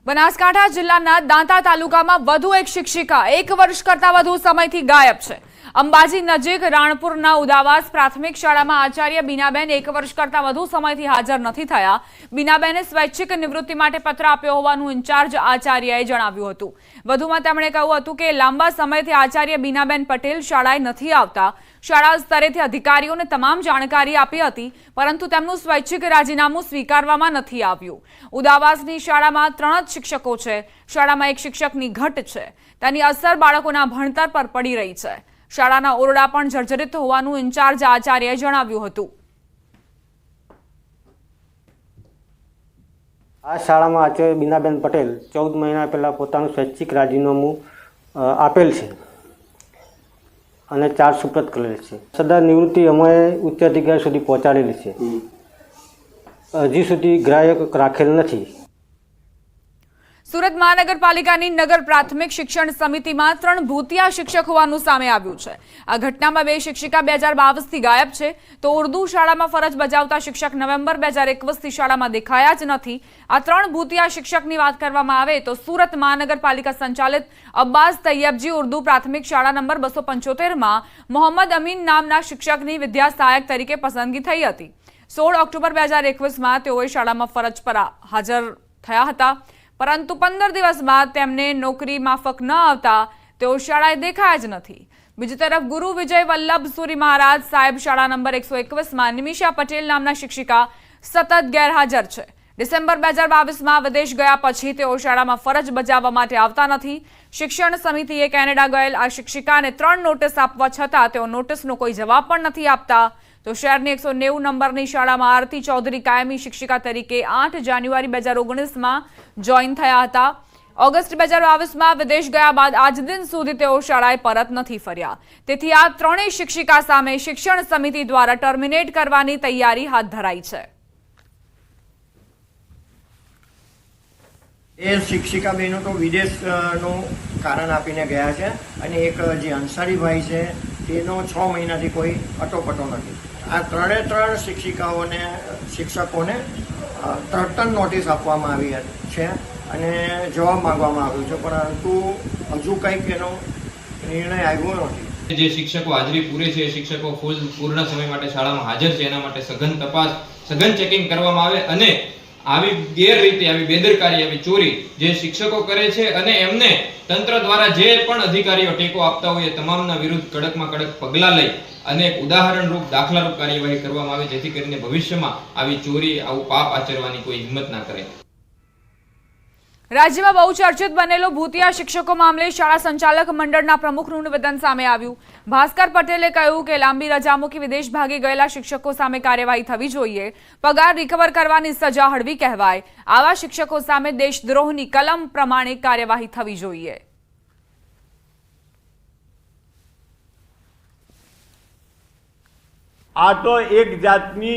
બનાસકાંઠા જિલ્લાના દાંતા તાલુકામાં વધુ એક શિક્ષિકા 1 વર્ષ કરતા વધુ સમયથી ગાયબ છે। અંબાજી નજીક રાણપુરના ઉદાવાસ પ્રાથમિક શાળામાં આચાર્ય બીનાબેન 1 વર્ષ કરતા વધુ સમયથી હાજર નથી થયા। બીનાબેને સ્વૈચ્છિક નિવૃત્તિ માટે પત્ર આપ્યો હોવાનું ઇન્ચાર્જ આચાર્યએ જણાવ્યું હતું। વધુમાં તેમણે કહ્યું હતું કે લાંબા સમયથી આચાર્ય બીનાબેન પટેલ શાળાએ નથી આવતા। શાળા સ્તરેથી અધિકારીઓને તમામ જાણકારી આપી હતી, પરંતુ તેમનું સ્વૈચ્છિક રાજીનામું સ્વીકારવામાં નથી આવ્યું। ઉદાવાસની શાળામાં 3 જ શિક્ષકો છે। શાળામાં એક શિક્ષકની ઘટ છે। તેની અસર બાળકોના ભણતર પર પડી રહી છે। શાળાના ઓરડા પણ જર્જરિત હોવાનું ઇન્ચાર્જ આચાર્યએ જણાવ્યું હતું। આ શાળામાં આચાર્ય બીનાબેન પટેલ 14 મહિના પહેલાં પોતાનું સ્વૈચ્છિક રાજીનામું આપેલ છે અને ચાર્જ સુપ્રત કરેલ છે। સદા નિવૃત્તિ અમે ઉચ્ચ અધિકારી સુધી પહોંચાડેલી છે। હજી સુધી ગ્રાહક રાખેલ નથી। સુરત મહાનગરપાલિકાની નગર પ્રાથમિક શિક્ષણ સમિતિમાં 3 ભૂતિયા શિક્ષક હોવાનું સામે આવ્યું છે। આ ઘટનામાં 2 શિક્ષિકા 2022થી ગાયબ છે, તો ઉર્દુ શાળામાં ફરજ બજાવતા શિક્ષક નવેમ્બર 2021થી શાળામાં દેખાયા જ નથી। આ 3 ભૂતિયા શિક્ષકની વાત કરવામાં આવે તો સુરત મહાનગરપાલિકા સંચાલિત અબ્બાસ તૈયબજી ઉર્દુ પ્રાથમિક શાળા નંબર 275માં મોહમ્મદ અમીન નામના શિક્ષકની વિદ્યા સહાયક તરીકે પસંદગી થઈ હતી। 16 ઓક્ટોબર 2021માં તેઓએ શાળામાં ફરજ પર હાજર થયા હતા, પરંતુ 15 દિવસ બાદ તેમને નોકરી માફક ન આવતા તેઓ શાળાએ દેખાયા જ નથી। બીજી તરફ ગુરુ વિજય વલ્લભ સુરી મહારાજ સાહેબ શાળા નંબર 121માં નિમિષા પટેલ નામના શિક્ષિકા સતત ગેરહાજર છે। ડિસેમ્બર 2022માં વિદેશ ગયા પછી તેઓ શાળામાં ફરજ બજાવવા માટે આવતા નથી। શિક્ષણ સમિતિએ કેનેડા ગયેલ આ શિક્ષિકાને 3 નોટિસ આપવા છતાં તેઓ નોટિસનો કોઈ જવાબ પણ નથી આપતા। તો શહેરની 190 નંબરની શાળામાં આરતી ચૌધરી કાયમી શિક્ષિકા તરીકે 8 જાન્યુઆરી 2019માં જોઈન થયા હતા। ઓગસ્ટ 2022માં વિદેશ ગયા બાદ આજ દિન સુધી તેઓ શાળાએ પરત નથી ફર્યા। તેથી આ 3 શિક્ષિકા સામે શિક્ષણ સમિતિ દ્વારા ટર્મિનેટ કરવાની તૈયારી હાથ ધરાઈ છે। એ શિક્ષિકા બહેનો તો વિદેશનું કારણ આપીને ગયા છે અને એક જે અંસારીભાઈ છે તેનો 6 મહિનાથી કોઈ અટોપટો નથી। આ 3 શિક્ષકોને તરત નોટિસ આપવામાં આવી છે અને જવાબ માંગવામાં આવ્યો છે, પરંતુ હજુ કંઈક એનો નિર્ણય આવ્યો નથી। જે શિક્ષકો હાજરી પૂરે છે એ શિક્ષકો પૂર્ણ સમય માટે શાળામાં હાજર છે, એના માટે સઘન તપાસ સઘન ચેકિંગ કરવામાં આવે અને આવી ગેરરીતિ આવી બેદરકારી આવી ચોરી જે શિક્ષકો કરે છે અને એમને તંત્ર દ્વારા જે પણ અધિકારીઓ ટેકો આપતા હોય એ તમામના વિરુદ્ધ કડકમાં કડક પગલાં લઈ અને એક ઉદાહરણરૂપ દાખલારૂપ કાર્યવાહી કરવામાં આવે, જેથી કરીને ભવિષ્યમાં આવી ચોરી આવું પાપ આચરવાની કોઈ હિંમત ના કરે। રાજ્યમાં બહુ ચર્ચિત બનેલો ભૂતિયા શિક્ષકો મામલે શાળા સંચાલક મંડળના પ્રમુખનું નિવેદન સામે આવ્યું। ભાસ્કર પટેલે કહ્યું કે લાંબી રજા મૂકી વિદેશ ભાગી ગયેલા શિક્ષકો સામે કાર્યવાહી થવી જોઈએ। પગાર રિકવર કરવાની સજા હળવી કહેવાય। આવા શિક્ષકો સામે દેશદ્રોહની કલમ પ્રમાણે કાર્યવાહી થવી જોઈએ। આ તો એક જાતની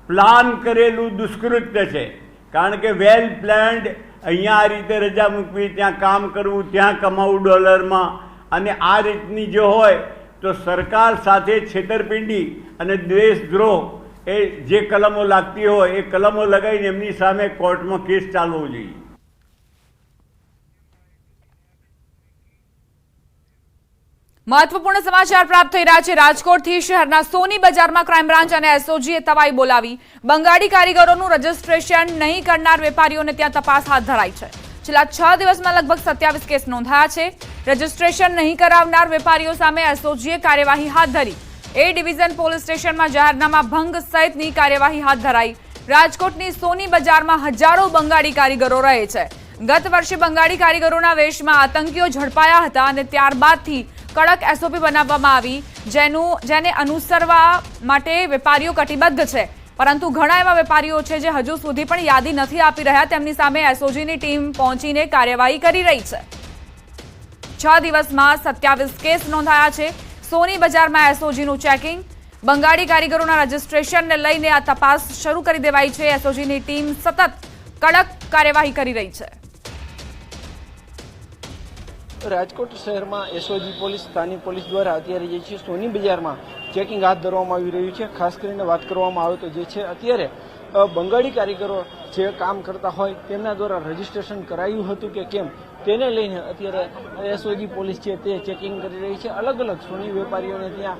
પ્લાન કરેલું દુષ્કૃત્ય છે, કારણ કે વેલ પ્લાન્ડ અહીંયા આ રીતે રજા મૂકવી, ત્યાં કામ કરવું, ત્યાં કમાવું ડોલરમાં, અને આ રીતની જો હોય તો સરકાર સાથે છેતરપિંડી અને દેશદ્રોહ એ જે કલમો લાગતી હોય એ કલમો લગાવીને એમની સામે કોર્ટમાં કેસ ચાલવો જોઈએ। મહત્વપૂર્ણ સમાચાર પ્રાપ્ત થઈ રહ્યા છે। રાજકોટથી શહેરના સોની બજારમાં ક્રાઇમ બ્રાન્ચ અને એસઓજીએ તવાઈ બોલાવી બંગાળી કારીગરોનું રજીસ્ટ્રેશન નહીં કરનાર વેપારીઓને ત્યાં તપાસ હાથ ધરાઈ છે। છેલ્લા 6 દિવસમાં લગભગ 27 કેસ નોંધાયા છે। રજીસ્ટ્રેશન નહીં કરાવનાર વેપારીઓ સામે એસઓજીએ કાર્યવાહી હાથ ધરી। એ ડિવિઝન પોલીસ સ્ટેશનમાં જાહેરનામા ભંગ સહિતની કાર્યવાહી હાથ ધરાઈ। રાજકોટની સોની બજારમાં હજારો બંગાળી કારીગરો રહે છે। ગત વર્ષે બંગાળી કારીગરોના વેશમાં આતંકીઓ ઝડપાયા હતા અને ત્યારબાદથી કડક એસઓપી બનાવવામાં આવી, જેને અનુસરવા માટે વેપારીઓ કટિબદ્ધ છે, પરંતુ ઘણા એવા વેપારીઓ છે જે હજુ સુધી પણ યાદી નથી આપી રહ્યા। તેમની સામે એસઓજીની ટીમ પહોંચીને કાર્યવાહી કરી રહી છે। 6 દિવસમાં 27 કેસ નોંધાયા છે। સોની બજારમાં એસઓજીનું ચેકિંગ, બંગાળી કારીગરોના રજીસ્ટ્રેશનને લઈને આ તપાસ શરૂ કરી દેવાઈ છે। એસઓજીની ટીમ સતત કડક કાર્યવાહી કરી રહી છે। રાજકોટ શહેરમાં એસઓજી પોલીસ સ્થાનિક પોલીસ દ્વારા અત્યારે જે છે સોની બજારમાં ચેકિંગ હાથ ધરવામાં આવી રહ્યું છે। ખાસ કરીને વાત કરવામાં આવે તો જે છે અત્યારે બંગાળી કારીગરો જે કામ કરતા હોય તેમના દ્વારા રજીસ્ટ્રેશન કરાયું હતું કે કેમ તેને લઈને અત્યારે એસઓજી પોલીસ છે તે ચેકિંગ કરી રહી છે. અલગ અલગ સોની વેપારીઓને ત્યાં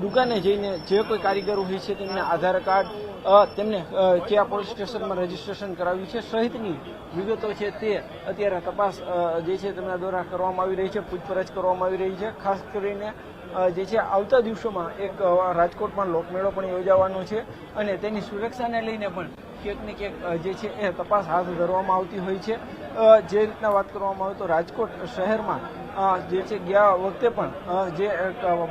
દુકાને જઈને જે કોઈ કારીગરો હોય છે તેમને આધાર કાર્ડ તેમને કયા પોલીસ સ્ટેશનમાં રજીસ્ટ્રેશન કરાવ્યું છે સહિતની વિગતો છે તે અત્યારે તપાસ જે છે તેમના દ્વારા કરવામાં આવી રહી છે, પૂછપરછ કરવામાં આવી રહી છે. ખાસ કરીને જે છે આવતા દિવસોમાં એક રાજકોટમાં લોકમેળો પણ યોજાવાનો છે અને તેની સુરક્ષાને લઈને પણ ક્યાંક ને ક્યાંક જે છે એ તપાસ હાથ ધરવામાં આવતી હોય છે. જે રીતના વાત કરવામાં આવે તો રાજકોટ શહેરમાં જે છે ગયા વખતે પણ જે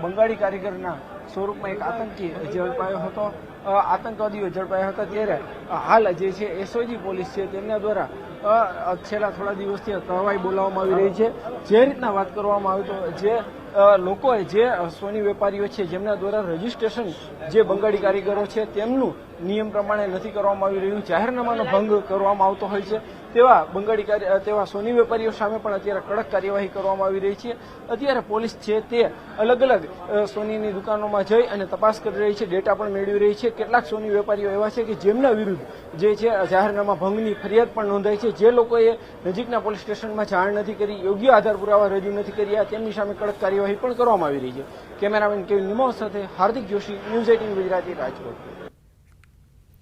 બંગાળી કારીગરના સ્વરૂપમાં એક આતંકી ઝડપાયો હતો, આતંકવાદીઓ ઝડપાયા હતા, ત્યારે હાલ જે છે એસઓજી પોલીસ છે તેમના દ્વારા છેલ્લા થોડા દિવસથી કાર્યવાહી બોલાવવામાં આવી રહી છે. જે રીતના વાત કરવામાં આવે તો જે લોકોએ જે સોની વેપારીઓ છે જેમના દ્વારા રજીસ્ટ્રેશન જે બંગાળી કારીગરો છે તેમનું નિયમ પ્રમાણે નથી કરવામાં આવી રહ્યું, જાહેરનામાનો ભંગ કરવામાં આવતો હોય છે, તેવા સોની વેપારીઓ સામે પણ અત્યારે કડક કાર્યવાહી કરવામાં આવી રહી છે. અત્યારે પોલીસ છે તે અલગ અલગ સોનીની દુકાનોમાં જઈ અને તપાસ કરી રહી છે, ડેટા પણ મેળવી રહી છે. કેટલાક સોની વેપારીઓ એવા છે કે જેમના વિરુદ્ધ જે છે જાહેરનામા ભંગની ફરિયાદ પણ નોંધાઈ છે. જે લોકોએ નજીકના પોલીસ સ્ટેશનમાં જાણ નથી કરી, યોગ્ય આધાર પુરાવા રજૂ નથી કર્યા, તેમની સામે કડક કાર્યવાહી પણ કરવામાં આવી રહી છે. કેમેરામેન કેવિન નિમો સાથે હાર્દિક જોશી, ન્યૂઝ 18 ગુજરાતી, રાજકોટ.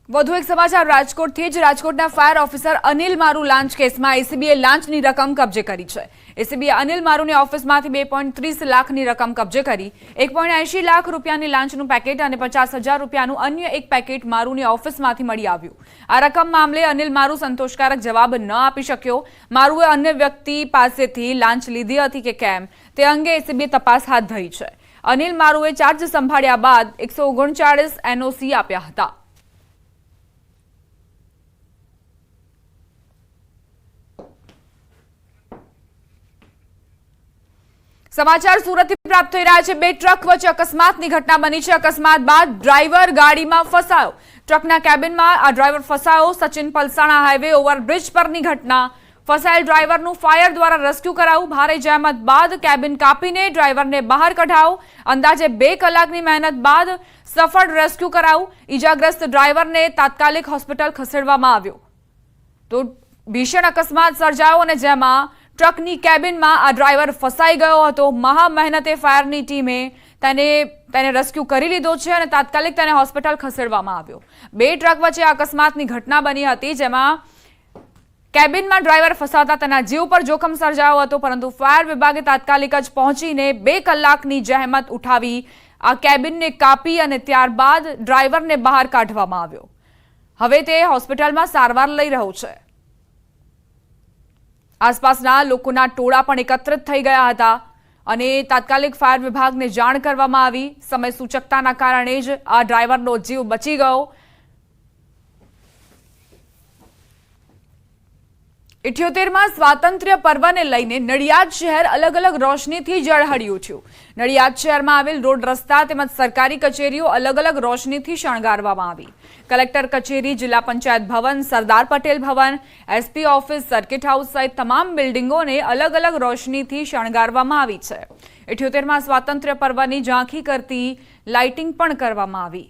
વધુ એક સમાચાર રાજકોટથી જ. રાજકોટના ફાયર ઓફિસર અનિલ મારુ લાંચ કેસમાં એસીબીએ લાંચની રકમ કબજે કરી છે. એસીબીએ અનિલ મારુની ઓફિસમાંથી 2.30 લાખની રકમ કબજે કરી. 1.80 લાખ રૂપિયાની લાંચનું પેકેટ અને 50,000 રૂપિયાનું અન્ય એક પેકેટ મારુની ઓફિસમાંથી મળી આવ્યું. આ રકમ મામલે અનિલ મારુ સંતોષકારક જવાબ ન આપી શક્યો. મારુએ અન્ય વ્યક્તિ પાસેથી લાંચ લીધી હતી કે કેમ તે અંગે એસીબીએ તપાસ હાથ ધરી છે. અનિલ મારુએ ચાર્જ સંભાળ્યા બાદ 139 એનઓસી આપ્યા હતા. સમાચાર સુરતથી પ્રાપ્ત થઈ રહ્યા છે. બે ટ્રક વચ્ચે અકસ્માતની ઘટના બની છે. અકસ્માત બાદ ડ્રાઈવર ગાડીમાં ફસાયો. ટ્રકના કેબિનમાં આ ડ્રાઈવર ફસાયો. સચિન પલસાણા હાઈવે ઓવરબ્રિજ પરની ઘટના. ફસાયેલ ડ્રાઈવરનું ફાયર દ્વારા રેસ્ક્યુ કરાયું. ભારે જહેમત બાદ કેબિન કાપીને ડ્રાઈવરને બહાર કઢાયો. અંદાજે 2 કલાકની મહેનત બાદ સફળ રેસ્ક્યુ કરાયું. ઈજાગ્રસ્ત ડ્રાઈવરને તાત્કાલિક હોસ્પિટલ ખસેડવામાં આવ્યો. તો ભીષણ અકસ્માત સર્જાયો અને જેમાં ટ્રકની કેબિનમાં આ ડ્રાઈવર ફસાઈ ગયો હતો. મહા મહેનતે ફાયરની ટીમે તેને રેસ્ક્યુ કરી લીધો છે અને તાત્કાલિક તેને હોસ્પિટલ ખસેડવામાં આવ્યો. 2 ટ્રક વચ્ચે અકસ્માતની ઘટના બની હતી જેમાં કેબિનમાં ડ્રાઈવર ફસાતા તેના જીવ પર જોખમ સર્જાયો હતો, પરંતુ ફાયર વિભાગે તાત્કાલિક જ પહોંચીને 2 કલાકની જહેમત ઉઠાવી આ કેબિનને કાપી અને ત્યારબાદ ડ્રાઈવરને બહાર કાઢવામાં આવ્યો. હવે તે હોસ્પિટલમાં સારવાર લઈ રહ્યો છે. આસપાસના લોકોના ટોળા પણ એકત્રિત થઈ ગયા હતા અને તાત્કાલિક ફાયર વિભાગને જાણ કરવામાં આવી. સમય સૂચકતાના કારણે જ આ ડ્રાઈવરનો જીવ બચી ગયો. 78માં સ્વાતંત્ર્ય પર્વને લઈને નડિયાદ શહેર અલગ અલગ રોશનીથી ઝળહળી ઉઠ્યું. નડિયાદ શહેરમાં આવેલ રોડ રસ્તા તેમજ સરકારી કચેરીઓ અલગ અલગ રોશનીથી શણગારવામાં આવી. કલેક્ટર કચેરી, જિલ્લા પંચાયત ભવન, સરદાર પટેલ ભવન, એસપી ઓફિસ, સર્કિટ હાઉસ સહિત તમામ બિલ્ડિંગોને અલગ અલગ રોશનીથી શણગારવામાં આવી છે. 78માં સ્વાતંત્ર્ય પર્વની ઝાંખી કરતી લાઇટિંગ પણ કરવામાં આવી.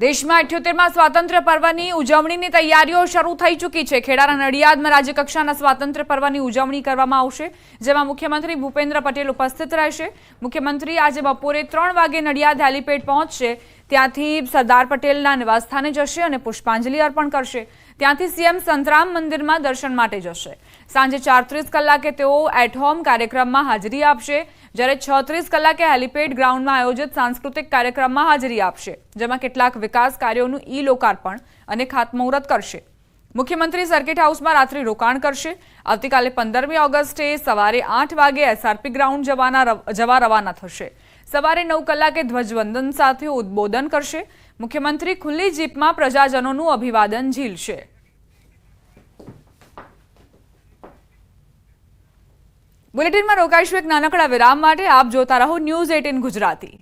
દેશમાં 78માં સ્વાતંત્ર્ય પર્વની ઉજવણીની તૈયારીઓ શરૂ થઈ ચૂકી છે. ખેડાના નડિયાદમાં રાજ્યકક્ષાના સ્વાતંત્ર્ય પર્વની ઉજવણી કરવામાં આવશે, જેમાં મુખ્યમંત્રી ભૂપેન્દ્ર પટેલ ઉપસ્થિત રહેશે. મુખ્યમંત્રી આજે બપોરે 3 વાગે નડિયાદ હેલીપેડ પહોંચશે. ત્યાંથી સરદાર પટેલના નિવાસસ્થાને જશે અને પુષ્પાંજલિ અર્પણ કરશે. ત્યાંથી સીએમ સંતરામ મંદિરમાં દર્શન માટે જશે. સાંજે 4:30 કલાકે તેઓ એટ હોમ કાર્યક્રમમાં હાજરી આપશે, જ્યારે 6:30 કલાકે હેલીપેડ ગ્રાઉન્ડમાં આયોજિત સાંસ્કૃતિક કાર્યક્રમમાં હાજરી આપશે, જેમાં કેટલાક વિકાસ કાર્યોનું લોકાર્પણ અને ખાતમુહૂર્ત કરશે. મુખ્યમંત્રી સર્કિટ હાઉસમાં રાત્રિ રોકાણ કરશે. આવતીકાલે 15મી ઓગસ્ટે સવારે 8 વાગે એસઆરપી ગ્રાઉન્ડ જવા રવાના થશે. સવારે 9 કલાકે ધ્વજવંદન સાથે ઉદ્બોધન કરશે. મુખ્યમંત્રી ખુલ્લી જીપમાં પ્રજાજનોનું અભિવાદન ઝીલશે. બુલેટિનમાં રોકાઈશું એક નાનકડા વિરામ માટે. આપ જોતા રહો ન્યૂઝ 18 ગુજરાતી.